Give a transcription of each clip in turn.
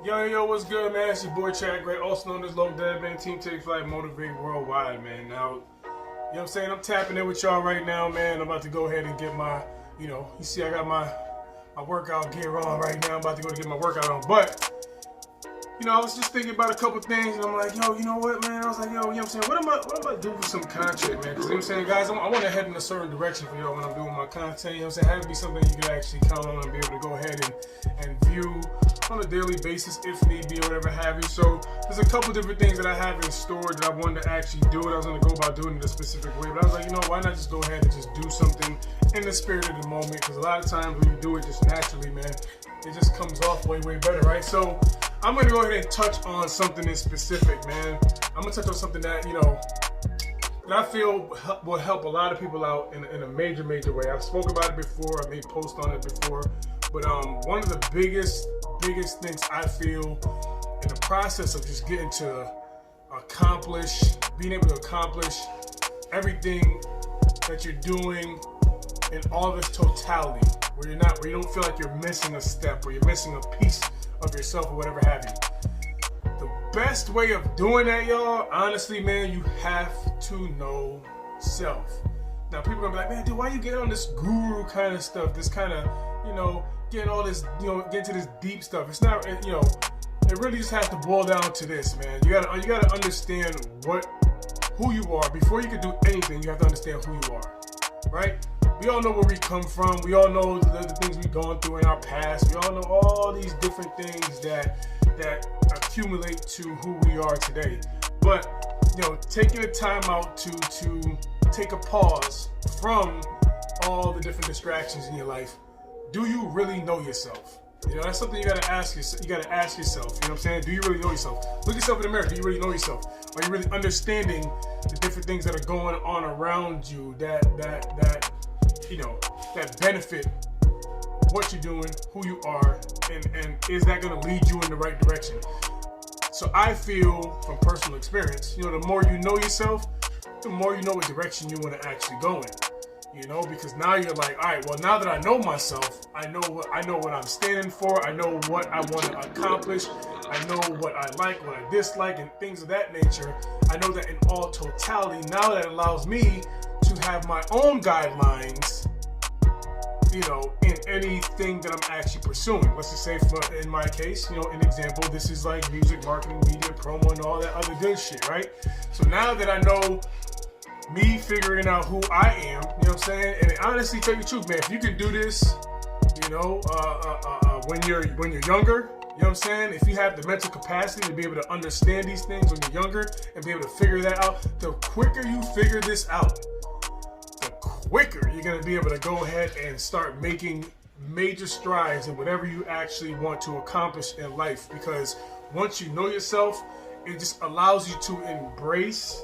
Yo, what's good, man? It's your boy Chad Gray, also known as Locdabtv, Team Take Flight, Motivate Worldwide, man. Now, you know what I'm saying? I'm tapping in with y'all right now, man. I'm about to go ahead and get my, you see I got my workout gear on right now. I'm about to go to get my workout on. But, I was just thinking about a couple things, and I'm like, yo, you know what, man? I was like, yo, you know what I'm saying? What am I doing for some content, man? Because, you know what I'm saying, guys, I want to head in a certain direction for y'all when I'm doing my content. You know what I'm saying? Have it be something you can actually count on and be able to go ahead and view on a daily basis if need be or whatever have you. So there's a couple different things that I have in store that I wanted to actually do it. I was going to go about doing it a specific way, but I was like, why not just go ahead and just do something in the spirit of the moment? Because a lot of times when you do it just naturally, man, it just comes off way better, right? So I'm going to go ahead and touch on something in specific, man. I'm going to touch on something that, that I feel will help a lot of people out in a major way. I've spoken about it before. I made posts on it before. But one of the biggest things I feel in the process of just getting to being able to accomplish everything that you're doing in all of its totality, where you don't feel like you're missing a step or you're missing a piece of yourself or whatever have you. The best way of doing that, y'all, honestly, man, you have to know self. Now, people are gonna be like, man, dude, why you get on this guru kind of stuff, this kind of, getting all this, get into this deep stuff. It's not, it really just has to boil down to this, man. You gotta understand who you are. Before you can do anything, you have to understand who you are, right? We all know where we come from. We all know the things we've gone through in our past. We all know all these different things that accumulate to who we are today. But, taking the time out to take a pause from all the different distractions in your life. Do you really know yourself? That's something you gotta ask yourself. You gotta ask yourself. You know what I'm saying? Do you really know yourself? Look yourself in the mirror. Do you really know yourself? Are you really understanding the different things that are going on around you that benefit what you're doing, who you are, and is that gonna lead you in the right direction? So I feel from personal experience, the more you know yourself, the more you know what direction you want to actually go in. Because now you're like, all right, well, now that I know myself, I know what I'm standing for. I know what I want to accomplish. I know what I like, what I dislike, and things of that nature. I know that in all totality, now that allows me to have my own guidelines, in anything that I'm actually pursuing. Let's just say, in my case, an example, this is like music, marketing, media, promo, and all that other good shit, right? So now that I know me figuring out who I am, you know what I'm saying? And honestly, tell you the truth, man, if you can do this, when you're younger, you know what I'm saying? If you have the mental capacity to be able to understand these things when you're younger and be able to figure that out, the quicker you figure this out, the quicker you're going to be able to go ahead and start making major strides in whatever you actually want to accomplish in life. Because once you know yourself, it just allows you to embrace,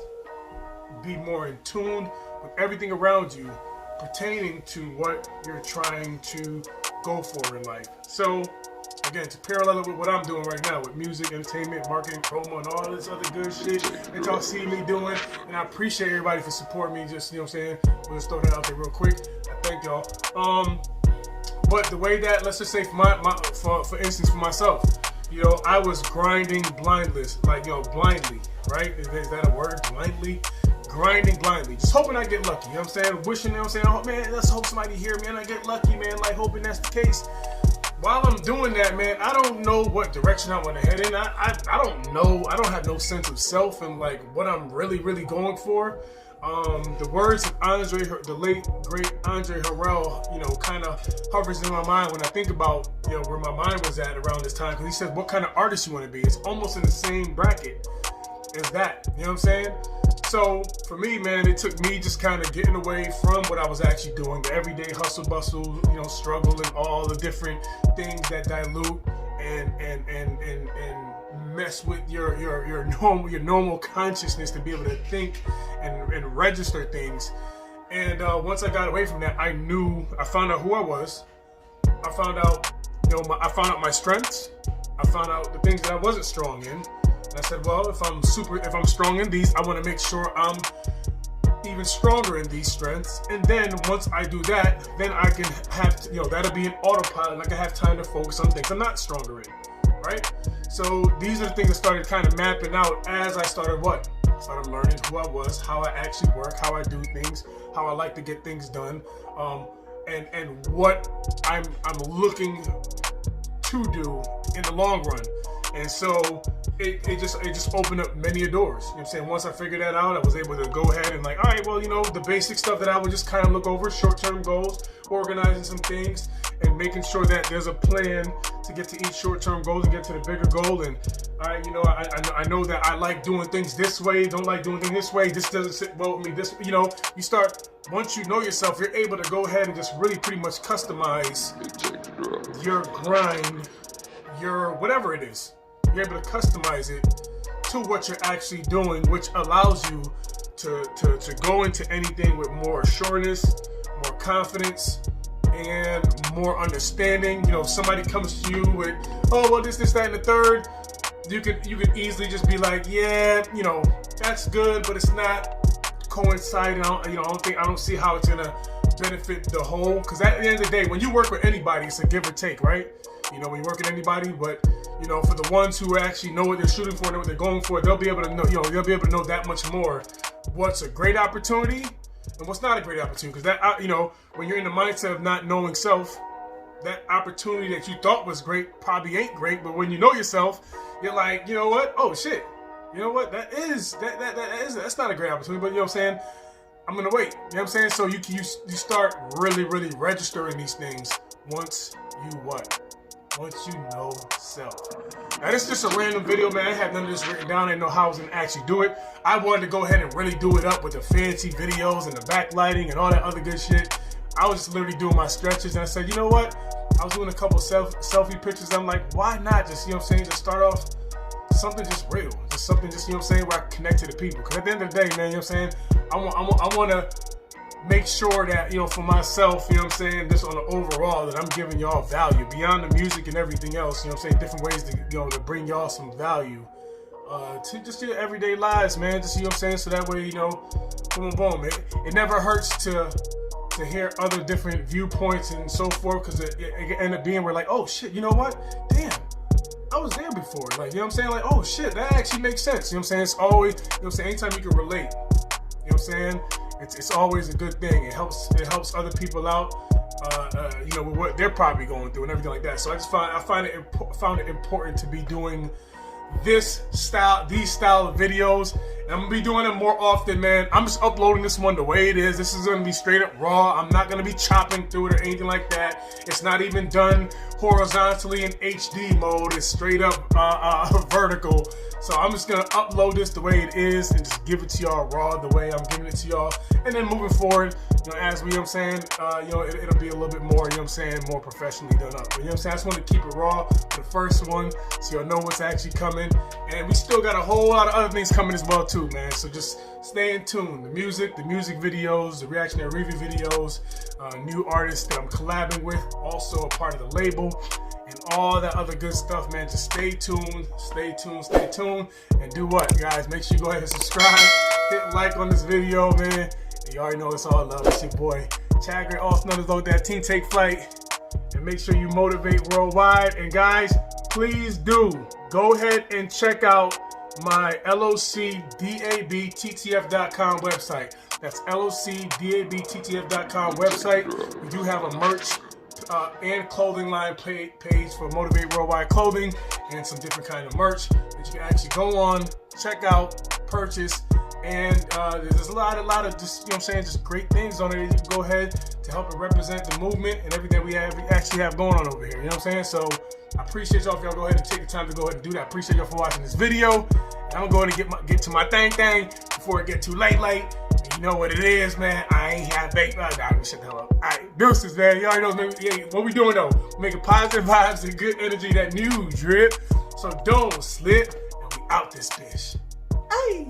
be more in tune with everything around you pertaining to what you're trying to go for in life. So again, to parallel it with what I'm doing right now with music, entertainment, marketing, promo, and all this other good shit that y'all see me doing, and I appreciate everybody for supporting me. Just, what I'm saying, we'll just throw that out there real quick. I thank y'all. But the way that, let's just say for instance, for myself, I was grinding blindly, right? Is that a word? Blindly? Grinding blindly, just hoping I get lucky, what I'm saying? Wishing, what I'm saying? Oh man, let's hope somebody hear me and I get lucky, man, like hoping that's the case. While I'm doing that, man, I don't know what direction I want to head in. I don't know. I don't have no sense of self and like what I'm really going for. The words of the late great Andre Harrell, kind of hovers in my mind when I think about, where my mind was at around this time. Because he said, what kind of artist you want to be? It's almost in the same bracket as that. You know what I'm saying? So for me, man, it took me just kind of getting away from what I was actually doing, the everyday hustle bustle, struggle, and all the different things that dilute and mess with your normal consciousness to be able to think and register things. And once I got away from that, I found out who I was. I found out, I found out my strengths. I found out the things that I wasn't strong in. And I said, well, if I'm strong in these, I want to make sure I'm even stronger in these strengths. And then once I do that, then I can have, that'll be an autopilot. And I can have time to focus on things I'm not stronger in. right? So these are the things that started kind of mapping out as I started what? Started learning who I was, how I actually work, how I do things, how I like to get things done, and what I'm looking to do in the long run. And so it just opened up many doors. You know what I'm saying? Once I figured that out, I was able to go ahead and like, all right, well, you know, the basic stuff that I would just kind of look over, short-term goals, organizing some things, and making sure that there's a plan to get to each short-term goal and get to the bigger goal. And all right, you know, I know that I like doing things this way, don't like doing things this way. This doesn't sit well with me. This, you know, you start, once you know yourself, you're able to go ahead and just really pretty much customize your grind, your whatever it is. You're able to customize it to what you're actually doing, which allows you to go into anything with more sureness, more confidence, and more understanding. You know, if somebody comes to you with, oh, well, this, that, and the third, you can easily just be like, yeah, you know, that's good, but it's not coinciding. I don't see how it's gonna benefit the whole. Because at the end of the day, when you work with anybody, it's a give or take, right? You know, when you work with anybody, but you know, for the ones who actually know what they're shooting for, know what they're going for, they'll be able to know. You know, they'll be able to know that much more. What's a great opportunity and what's not a great opportunity? Because that, you know, when you're in the mindset of not knowing self, that opportunity that you thought was great probably ain't great. But when you know yourself, you're like, you know what? Oh shit! You know what? That's not a great opportunity. But you know what I'm saying? I'm gonna wait. You know what I'm saying? So you start really registering these things once you what? Once you know self. Now this is just a random video, man. I had none of this written down. I didn't know how I was gonna actually do it. I wanted to go ahead and really do it up with the fancy videos and the backlighting and all that other good shit. I was just literally doing my stretches, and I said, you know what? I was doing a couple selfie pictures. I'm like, why not just, you know what I'm saying, just start off something just real, just something just, you know what I'm saying, where I connect to the people. Because at the end of the day, man, you know what I'm saying, I want to make sure that, you know, for myself, you know what I'm saying, just on the overall, that I'm giving y'all value beyond the music and everything else. You know what I'm saying, different ways to, you know, to bring y'all some value to just your everyday lives, man. Just, you know what I'm saying, so that way, you know, boom, boom. It never hurts to hear other different viewpoints and so forth, because it end up being, we're like, oh shit, you know what? Damn, I was there before. Like, you know what I'm saying? Like, oh shit, that actually makes sense. You know what I'm saying? It's always, you know what I'm saying, anytime you can relate, you know what I'm saying? It's always a good thing. It helps other people out, you know, with what they're probably going through and everything like that. So I found it important to be doing these style of videos, and I'm gonna be doing them more often, man. I'm just uploading this one the way it is. This is gonna be straight up raw. I'm not gonna be chopping through it or anything like that. It's not even done horizontally in HD mode. It's straight up vertical. So I'm just gonna upload this the way it is and just give it to y'all raw the way I'm giving it to y'all. And then moving forward, you know, as we, you know what I'm saying, you know, it'll be a little bit more, you know what I'm saying, more professionally done up. But you know what I'm saying, I just want to keep it raw for the first one, so y'all know what's actually coming. And we still got a whole lot of other things coming as well too, man. So just stay in tune. The music videos, the reactionary review videos, new artists that I'm collabing with, also a part of the label, and all that other good stuff, man. Just stay tuned, and do what, guys? Make sure you go ahead and subscribe, hit like on this video, man. And you already know it's all love. It's your boy Chad Gray, also known as Locdabtv. Take flight, and make sure you motivate worldwide. And guys, please do go ahead and check out my locdabtv.com website. That's locdabtv.com website. We do have a merch and clothing line page for Motivate Worldwide Clothing, and some different kind of merch that you can actually go on, check out, purchase, and there's a lot of just, you know what I'm saying, just great things on it. You can go ahead to help it represent the movement and everything that we actually have going on over here. You know what I'm saying? So I appreciate y'all if y'all go ahead and take the time to go ahead and do that. I appreciate y'all for watching this video. And I'm going to get to my thing before it get too late. And you know what it is, man. I ain't have bait. Nah, shut the hell up. All right, deuces, man. You already know, man. Yeah, what we doing though? We're making positive vibes and good energy, that new drip. So don't slip, and we out this bitch. Hey.